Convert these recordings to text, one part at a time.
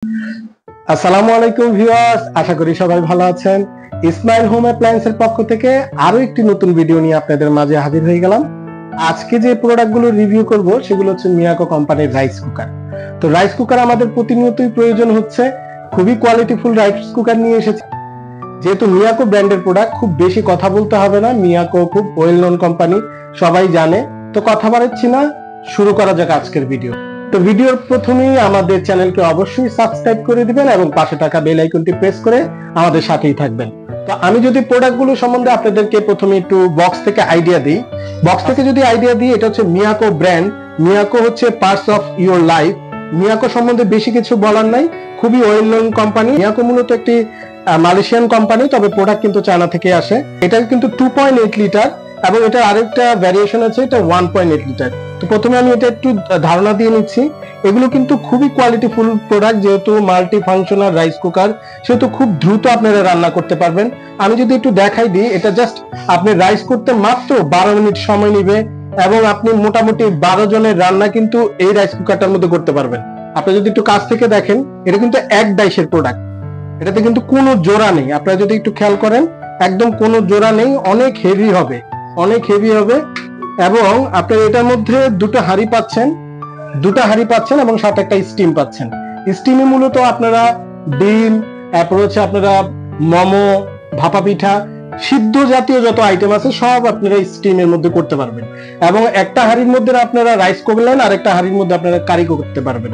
আসসালামু আলাইকুম ভিউয়ার্স, আশা করি সবাই ভালো আছেন। ইসমাইল হোম অ্যাপ্লায়েন্সের পক্ষ থেকে আরো একটি নতুন ভিডিও নিয়ে আপনাদের মাঝে হাজির হয়ে গেলাম। আজকে যে প্রোডাক্টগুলো রিভিউ করব সেগুলো হচ্ছে মিয়াকো কোম্পানির রাইস কুকার। তো রাইস কুকার আমাদের প্রতিনিয়তই প্রয়োজন হচ্ছে, খুবই কোয়ালিটিফুল রাইস কুকার নিয়ে এসেছি। যেহেতু মিয়াকো ব্র্যান্ডের প্রোডাক্ট, খুব বেশি কথা বলতে হবে না, মিয়াকো খুব ওয়েল নোন কোম্পানি, সবাই জানে। তো কথা বাড়াচ্ছি না, শুরু করা যাক আজকের ভিডিও। তো ভিডিওর প্রথমেই আমাদের চ্যানেলকে অবশ্যই সাবস্ক্রাইব করে দিবেন এবং পাশে থাকা বেল আইকনটি প্রেস করে আমাদের সাথেই থাকবেন। তো আমি যদি প্রোডাক্টগুলো সম্বন্ধে আপনাদেরকে প্রথমে একটু বক্স থেকে আইডিয়া দিই, এটা হচ্ছে মিয়াকো ব্র্যান্ড। মিয়াকো হচ্ছে parts of your life. Miyako সম্বন্ধে বেশি কিছু বলার নাই, খুবই ওয়েল নোন কোম্পানি। মিয়াকো মূলত একটি মালয়েশিয়ান কোম্পানি, তবে প্রোডাক্ট কিন্তু চায়না থেকে আসে। এটা কিন্তু 2.8 লিটার এবং এটার আরেকটা ভ্যারিয়েশন আছে, এটা 1.8 লিটার। তো প্রথমে আমি এটা একটু ধারণা দিয়ে নিচ্ছি। এগুলো কিন্তু খুবই কোয়ালিটিফুল প্রোডাক্ট, যেহেতু মাল্টি ফাংশনাল রাইস কুকার, সেহেতু খুব দ্রুত আপনারা রান্না করতে পারবেন। আমি যদি একটু দেখাই দিই, এটা জাস্ট আপনি রাইস করতে মাত্র 12 মিনিট সময় নিবে এবং আপনি মোটামুটি 12 জনের রান্না কিন্তু এই রাইস কুকারটার মধ্যে করতে পারবেন। আপনি যদি একটু কাছ থেকে দেখেন, এটা কিন্তু এক ডাইসের প্রোডাক্ট, এটাতে কিন্তু কোনো জোড়া নেই। আপনারা যদি একটু খেয়াল করেন, একদম কোনো জোড়া নেই, অনেক হেভি হবে এবং আপনার এটার মধ্যে দুটো হাঁড়ি পাচ্ছেন এবং সাথে একটা স্টিম পাচ্ছেন। স্টিমে মূলত আপনারা ডিম, তারপর হচ্ছে আপনারা মোমো, ভাপা পিঠা, সিদ্ধ জাতীয় যত আইটেম আছে সব আপনারা স্টিমের মধ্যে করতে পারবেন। এবং একটা হাঁড়ির মধ্যে আপনারা রাইস করলেন, আর একটা হাঁড়ির মধ্যে আপনারা কারি করতে পারবেন।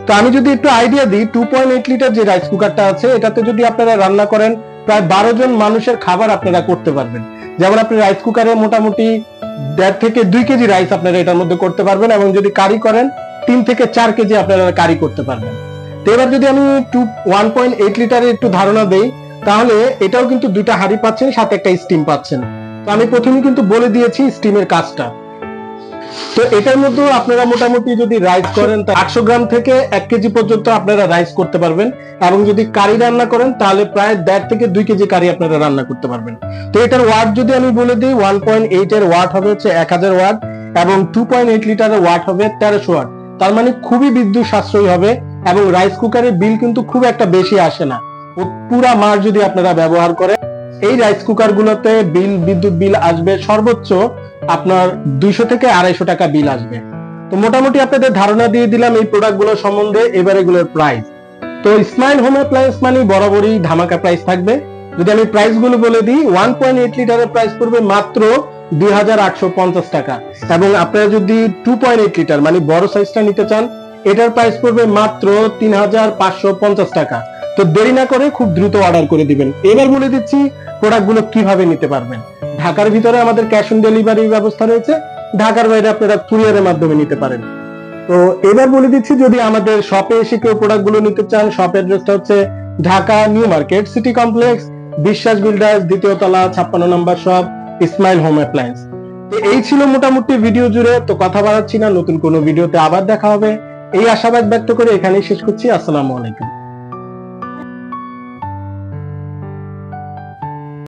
তো আমি যদি একটু আইডিয়া দিই, 2.8 লিটার যে রাইস কুকারটা আছে, এটাতে যদি আপনারা রান্না করেন, প্রায় 12 জন মানুষের খাবার আপনারা করতে পারবেন। যেমন আপনি রাইস কুকারে মোটামুটি 1.5 থেকে 2 কেজি রাইস আপনারা এটার মধ্যে করতে পারবেন, এবং যদি কারি করেন 3 থেকে 4 কেজি আপনারা কারি করতে পারবেন। তো এবার যদি আমি 1.8 লিটারের একটু ধারণা দেই, তাহলে এটাও কিন্তু দুটা হাঁড়ি পাচ্ছেন, সাথে একটা স্টিম পাচ্ছেন। তো আমি প্রথমে কিন্তু বলে দিয়েছি স্টিমের কাজটা। তো এটার মধ্যে আপনারা মোটামুটি যদি রাইস করেন, 800 গ্রাম থেকে 1 কেজি পর্যন্ত আপনারা রাইস করতে পারবেন। এবং যদি কারি রান্না করেন, তাহলে প্রায় 1.5 থেকে 2 কেজি কারি আপনারা রান্না করতে পারবেন। তো এটার ওয়াট যদি আমি বলে দিই, 1.8 এর ওয়াট হবে হচ্ছে 1000 ওয়াট এবং 2.8 লিটারের ওয়াট হবে 1300 ওয়াট। তার মানে খুবই বিদ্যুৎ সাশ্রয়ী হবে এবং রাইস কুকারের বিল কিন্তু খুব একটা বেশি আসে না। পুরা মাস যদি আপনারা ব্যবহার করেন, এই রাইস কুকার গুলোতে বিদ্যুৎ বিল আসবে সর্বোচ্চ আপনার 200 থেকে 250 টাকা বিল আসবে। তো মোটামুটি আপনাদের ধারণা দিয়ে দিলাম এই প্রোডাক্ট গুলো সম্বন্ধে। এবার এগুলোর প্রাইস, তো ইসমাইল হোম অ্যাপ্লায়েন্স মানে বরাবরই ধামাকা প্রাইস থাকবে। যদি আমি প্রাইস গুলো বলে দিই, 1.8 লিটারের প্রাইস পড়বে মাত্র 2850 টাকা, এবং আপনারা যদি 2.8 লিটার মানে বড় সাইজটা নিতে চান, এটার প্রাইস পড়বে মাত্র 3550 টাকা। তো দেরি না করে খুব দ্রুত অর্ডার করে দিবেন। এবার বলে দিচ্ছি প্রোডাক্ট গুলো কিভাবে নিতে পারবেন। ঢাকার ভিতরে আমাদের ক্যাশ অন ডেলিভারি ব্যবস্থা রয়েছে, ঢাকার বাইরে আপনারা কুরিয়ারের মাধ্যমে নিতে পারেন। তো এবার বলে দিচ্ছি, যদি আমাদের শপে এসে কেউ প্রোডাক্ট গুলো নিতে চান, শপ অ্যাড্রেসটা হচ্ছে Dhaka new market city complex, বিশ্বাস বিল্ডার্স, 2য় তলা, 56 নম্বর শপ, ইসমাইল হোম অ্যাপ্লায়েন্স। তো এই ছিল মোটামুটি ভিডিও জুড়ে। তো কথা বাড়াচ্ছি না, নতুন কোনো ভিডিওতে আবার দেখা হবে এই আশাবাদ ব্যক্ত করে এখানেই শেষ করছি। আসসালামু আলাইকুম।